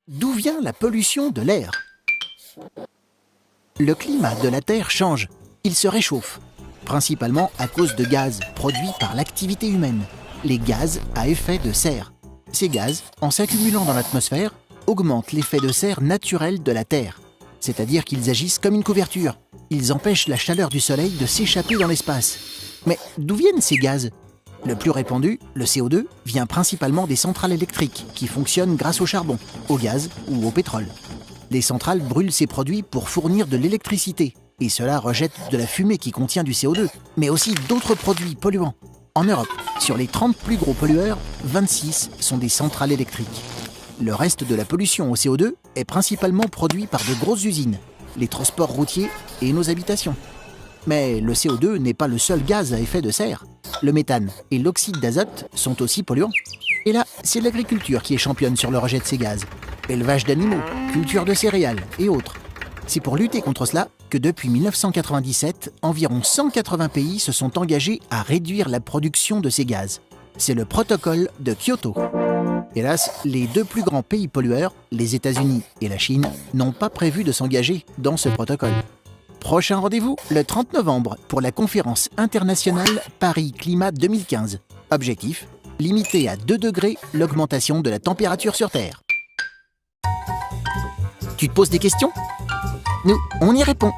D'où vient la pollution de l'air? Le climat de la Terre change, il se réchauffe, principalement à cause de gaz produits par l'activité humaine, les gaz à effet de serre. Ces gaz, en s'accumulant dans l'atmosphère, augmentent l'effet de serre naturel de la Terre, c'est-à-dire qu'ils agissent comme une couverture. Ils empêchent la chaleur du Soleil de s'échapper dans l'espace. Mais d'où viennent ces gaz? Le plus répandu, le CO2, vient principalement des centrales électriques qui fonctionnent grâce au charbon, au gaz ou au pétrole. Les centrales brûlent ces produits pour fournir de l'électricité, et cela rejette de la fumée qui contient du CO2, mais aussi d'autres produits polluants. En Europe, sur les 30 plus gros pollueurs, 26 sont des centrales électriques. Le reste de la pollution au CO2 est principalement produit par de grosses usines, les transports routiers et nos habitations. Mais le CO2 n'est pas le seul gaz à effet de serre. Le méthane et l'oxyde d'azote sont aussi polluants. Et là, c'est l'agriculture qui est championne sur le rejet de ces gaz. Élevage d'animaux, culture de céréales et autres. C'est pour lutter contre cela que depuis 1997, environ 180 pays se sont engagés à réduire la production de ces gaz. C'est le protocole de Kyoto. Hélas, les deux plus grands pays pollueurs, les États-Unis et la Chine, n'ont pas prévu de s'engager dans ce protocole. Prochain rendez-vous, le 30 novembre, pour la conférence internationale Paris Climat 2015. Objectif, limiter à 2 degrés l'augmentation de la température sur Terre. Tu te poses des questions? Nous, on y répond.